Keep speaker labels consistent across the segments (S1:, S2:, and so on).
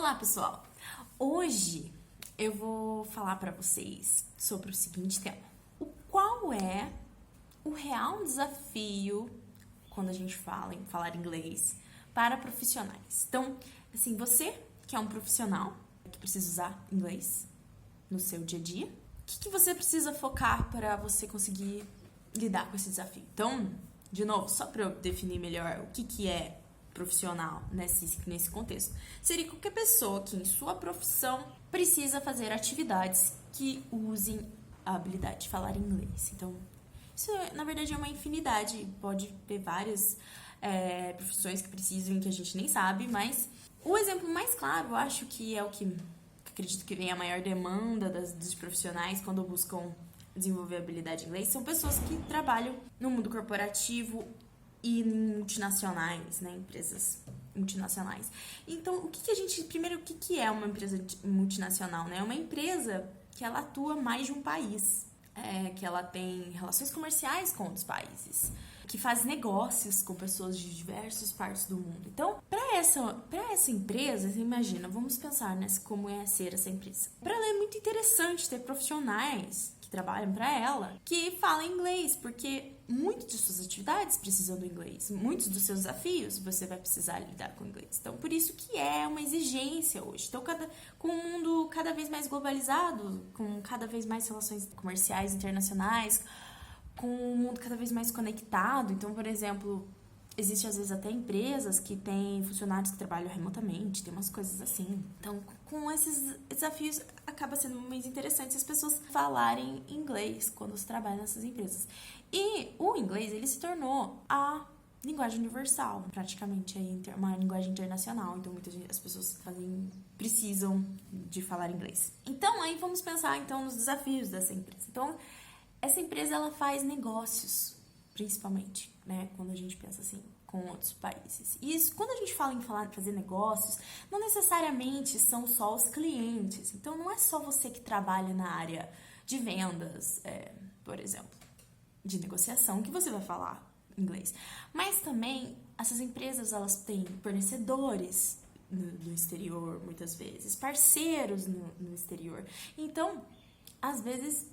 S1: Olá, pessoal! Hoje eu vou falar para vocês sobre o seguinte tema: qual é o real desafio quando a gente fala em falar inglês para profissionais? Então, assim, você que é um profissional que precisa usar inglês no seu dia a dia, o que você precisa focar para você conseguir lidar com esse desafio? Então, de novo, só para eu definir melhor o que é profissional nesse contexto, seria qualquer pessoa que em sua profissão precisa fazer atividades que usem a habilidade de falar inglês. Então, isso na verdade é uma infinidade, pode ter várias profissões que precisam que a gente nem sabe, mas o exemplo mais claro, eu acho que é o que acredito que vem a maior demanda dos profissionais quando buscam desenvolver habilidade em inglês, são pessoas que trabalham no mundo corporativo e multinacionais, né? Empresas multinacionais. Então, primeiro, o que é uma empresa multinacional, né? É uma empresa que ela atua mais de um país, que ela tem relações comerciais com outros países, que faz negócios com pessoas de diversas partes do mundo. Então, para essa empresa, você imagina, vamos pensar como é ser essa empresa. Para ela é muito interessante ter profissionais que trabalham para ela que falam inglês, porque muitas de suas atividades precisam do inglês, muitos dos seus desafios você vai precisar lidar com o inglês. Então, por isso que é uma exigência hoje. Então, com um mundo cada vez mais globalizado, com cada vez mais relações comerciais internacionais, com um mundo cada vez mais conectado. Então, por exemplo, existe às vezes até empresas que têm funcionários que trabalham remotamente, tem umas coisas assim. Então, com esses desafios, acaba sendo mais interessante as pessoas falarem inglês quando se trabalha nessas empresas. E o inglês, ele se tornou a linguagem universal, praticamente uma linguagem internacional. Então, as pessoas precisam de falar inglês. Então, aí vamos pensar então nos desafios dessa empresa. Então, essa empresa, ela faz negócios, principalmente, né? Quando a gente pensa assim, com outros países. E isso, quando a gente fala em fazer negócios, não necessariamente são só os clientes. Então, não é só você que trabalha na área de vendas, por exemplo, de negociação, que você vai falar inglês. Mas também, essas empresas, elas têm fornecedores no exterior, muitas vezes, parceiros no exterior. Então, às vezes,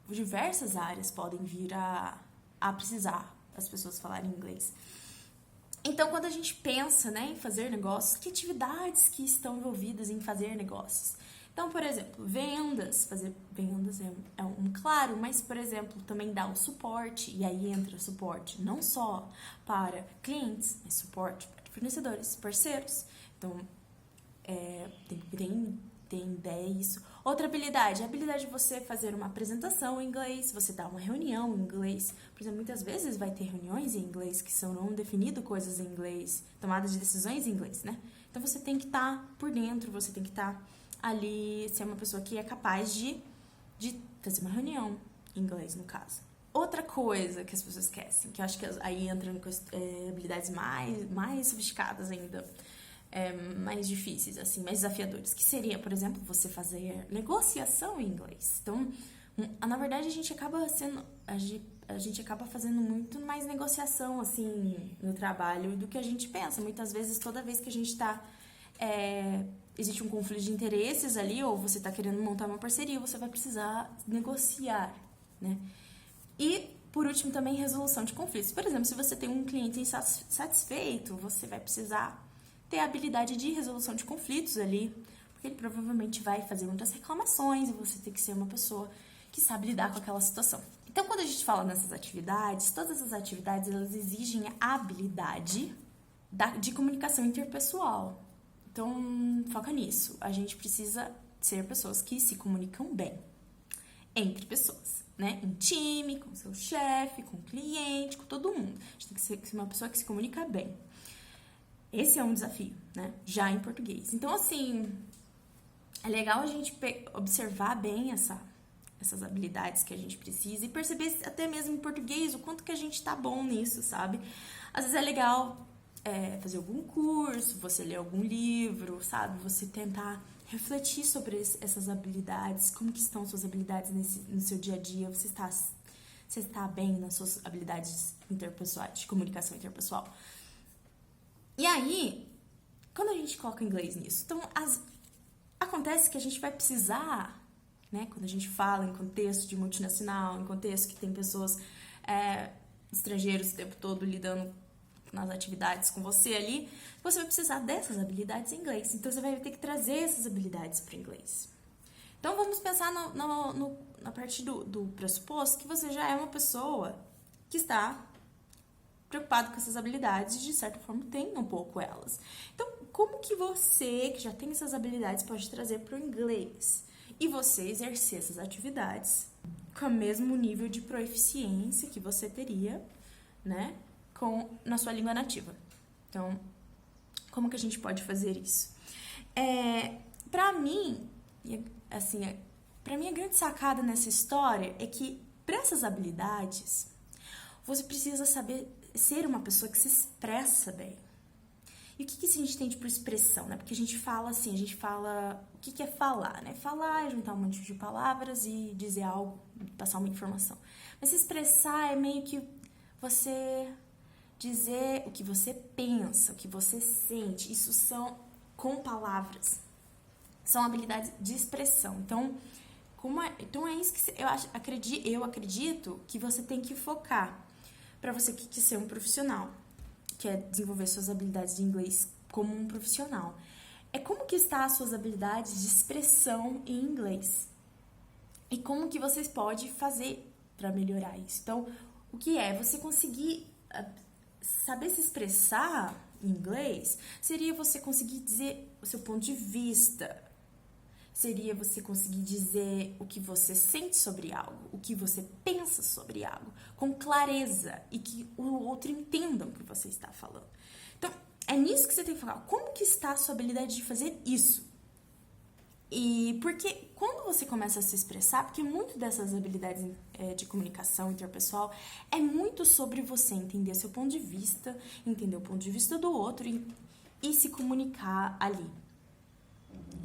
S1: diversas áreas podem vir a precisar as pessoas falarem inglês. Então, quando a gente pensa, né, em fazer negócios, que atividades que estão envolvidas em fazer negócios? Então, por exemplo, fazer vendas é um claro, mas, por exemplo, também dar o suporte, e aí entra suporte não só para clientes, mas suporte para fornecedores, parceiros. Então, tem ideia isso. Outra habilidade, a habilidade de você fazer uma apresentação em inglês, você dar uma reunião em inglês. Por exemplo, muitas vezes vai ter reuniões em inglês que serão definidas coisas em inglês, tomadas de decisões em inglês, né? Então você tem que estar por dentro, você tem que estar ali, ser uma pessoa que é capaz de fazer uma reunião em inglês, no caso. Outra coisa que as pessoas esquecem, que eu acho que aí entram habilidades mais sofisticadas ainda, mais difíceis, assim, mais desafiadores, que seria, por exemplo, você fazer negociação em inglês. Então, na verdade, a gente acaba fazendo muito mais negociação, assim, no trabalho do que a gente pensa. Muitas vezes, toda vez que a gente existe um conflito de interesses ali, ou você está querendo montar uma parceria, você vai precisar negociar, né? E, por último, também resolução de conflitos. Por exemplo, se você tem um cliente insatisfeito, você vai precisar ter a habilidade de resolução de conflitos ali, porque ele provavelmente vai fazer muitas reclamações e você tem que ser uma pessoa que sabe lidar com aquela situação. Então, quando a gente fala nessas atividades, todas as atividades, elas exigem a habilidade de comunicação interpessoal. Então, foca nisso. A gente precisa ser pessoas que se comunicam bem entre pessoas, né? Em time, com seu chefe, com o cliente, com todo mundo. A gente tem que ser uma pessoa que se comunica bem. Esse é um desafio, né? Já em português. Então, assim, é legal a gente observar bem essas habilidades que a gente precisa e perceber até mesmo em português o quanto que a gente tá bom nisso, sabe? Às vezes é legal fazer algum curso, você ler algum livro, sabe? Você tentar refletir sobre essas habilidades, como que estão suas habilidades no seu dia a dia, você está bem nas suas habilidades interpessoais, de comunicação interpessoal. E aí, quando a gente coloca inglês nisso? Então, acontece que a gente vai precisar, né? Quando a gente fala em contexto de multinacional, em contexto que tem pessoas estrangeiros o tempo todo lidando nas atividades com você ali, você vai precisar dessas habilidades em inglês. Então, você vai ter que trazer essas habilidades para o inglês. Então, vamos pensar na parte do pressuposto que você já é uma pessoa que está preocupado com essas habilidades e, de certa forma, tem um pouco elas. Então, como que você, que já tem essas habilidades, pode trazer para o inglês? E você exercer essas atividades com o mesmo nível de proficiência que você teria, né, na sua língua nativa. Então, como que a gente pode fazer isso? Pra mim, assim, a grande sacada nessa história é que, para essas habilidades, você precisa saber ser uma pessoa que se expressa bem. E o que a gente entende por expressão, né? Porque a gente fala assim, o que é falar, né? Falar é juntar um monte de palavras e dizer algo, passar uma informação. Mas se expressar é meio que você dizer o que você pensa, o que você sente. Isso são com palavras. São habilidades de expressão. Então é isso que eu acredito que você tem que focar para você que quer ser um profissional, que é desenvolver suas habilidades de inglês como um profissional. É como que estão as suas habilidades de expressão em inglês. E como que vocês podem fazer para melhorar isso. Então, o que é? Você conseguir saber se expressar em inglês seria você conseguir dizer o seu ponto de vista. Seria você conseguir dizer o que você sente sobre algo, o que você pensa sobre algo, com clareza e que o outro entenda o que você está falando. Então, é nisso que você tem que focar. Como que está a sua habilidade de fazer isso? E porque quando você começa a se expressar, porque muito dessas habilidades de comunicação interpessoal é muito sobre você entender seu ponto de vista, entender o ponto de vista do outro e se comunicar ali.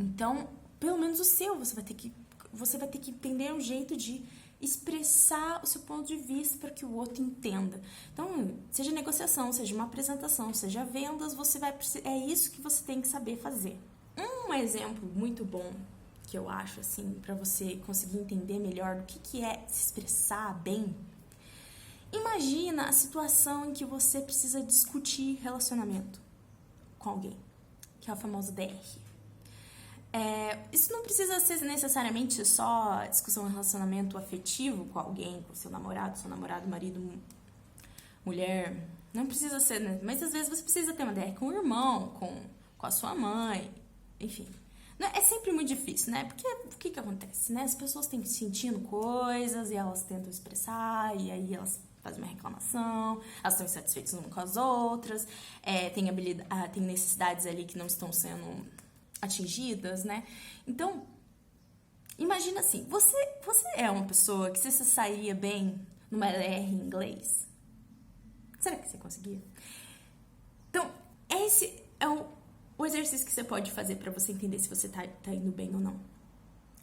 S1: Então, pelo menos o seu, você vai ter que entender um jeito de expressar o seu ponto de vista para que o outro entenda. Então, seja negociação, seja uma apresentação, seja vendas, é isso que você tem que saber fazer. Um exemplo muito bom que eu acho, assim, para você conseguir entender melhor do que é se expressar bem. Imagina a situação em que você precisa discutir relacionamento com alguém, que é o famoso DR. Isso não precisa ser necessariamente só discussão em relacionamento afetivo com alguém, com seu namorado, marido, mulher. Não precisa ser, né? Mas às vezes você precisa ter uma DR com o irmão, com a sua mãe, enfim. É sempre muito difícil, né? Porque o que acontece, né? As pessoas têm sentindo coisas e elas tentam expressar e aí elas fazem uma reclamação, elas estão insatisfeitas umas com as outras, tem necessidades ali que não estão sendo atingidas, né? Então, imagina assim, você é uma pessoa que se sairia bem numa LR em inglês? Será que você conseguia? Então, esse é o exercício que você pode fazer para você entender se você tá indo bem ou não.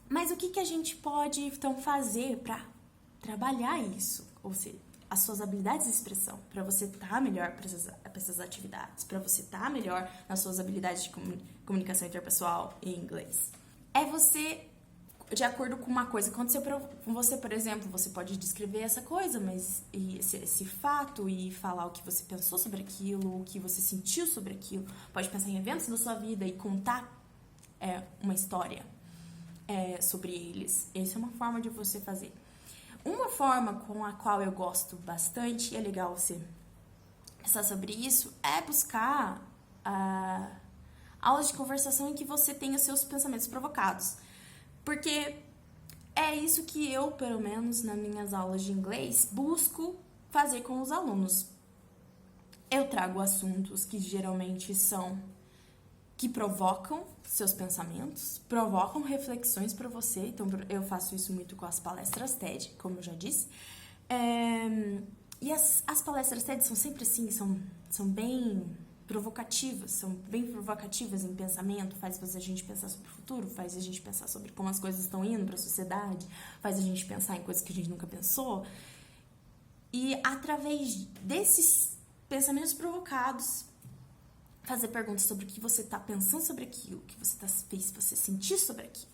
S1: Mas o que a gente pode, então, fazer para trabalhar isso? Ou seja, as suas habilidades de expressão, para você estar melhor para essas atividades, para você estar melhor nas suas habilidades de comunicação interpessoal em inglês. É você, de acordo com uma coisa que aconteceu com você, por exemplo, você pode descrever essa coisa, mas esse fato e falar o que você pensou sobre aquilo, o que você sentiu sobre aquilo. Pode pensar em eventos da sua vida e contar uma história sobre eles. Essa é uma forma de você fazer. Uma forma com a qual eu gosto bastante, e é legal você pensar sobre isso, é buscar aulas de conversação em que você tenha seus pensamentos provocados. Porque é isso que eu, pelo menos nas minhas aulas de inglês, busco fazer com os alunos. Eu trago assuntos que geralmente que provocam seus pensamentos, provocam reflexões para você. Então, eu faço isso muito com as palestras TED, como eu já disse. E as palestras TED são sempre assim, são bem provocativas em pensamento, faz a gente pensar sobre o futuro, faz a gente pensar sobre como as coisas estão indo para a sociedade, faz a gente pensar em coisas que a gente nunca pensou. E através desses pensamentos provocados, fazer perguntas sobre o que você tá pensando sobre aquilo, o que fez você sentir sobre aquilo.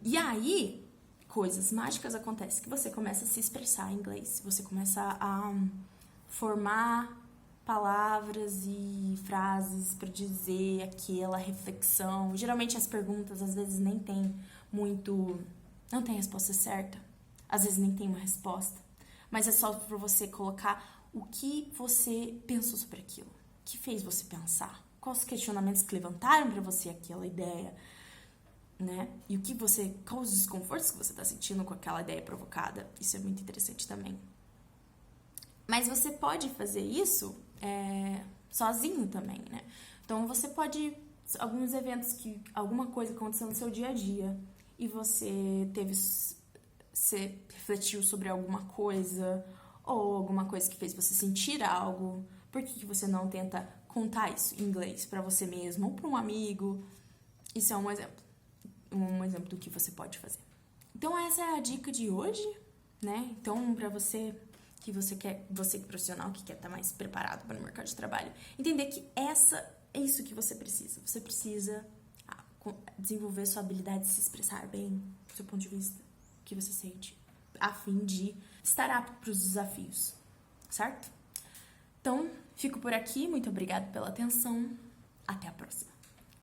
S1: E aí, coisas mágicas acontecem, que você começa a se expressar em inglês, você começa a formar palavras e frases para dizer aquela reflexão. Geralmente as perguntas às vezes nem tem não tem resposta certa, às vezes nem tem uma resposta, mas é só para você colocar o que você pensou sobre aquilo, o que fez você pensar, quais os questionamentos que levantaram para você aquela ideia, né? E quais os desconfortos que você está sentindo com aquela ideia provocada. Isso é muito interessante também. Mas você pode fazer isso sozinho também, né? Então você pode, alguns eventos alguma coisa aconteceu no seu dia a dia e você refletiu sobre alguma coisa ou alguma coisa que fez você sentir algo. Por que você não tenta contar isso em inglês para você mesmo ou para um amigo? Isso é um exemplo do que você pode fazer. Então essa é a dica de hoje, né? Então para você profissional que quer estar mais preparado para o mercado de trabalho, entender que é isso que você precisa. Você precisa desenvolver sua habilidade de se expressar bem, do seu ponto de vista, o que você sente, a fim de estar apto para os desafios, certo? Então, fico por aqui. Muito obrigada pela atenção. Até a próxima.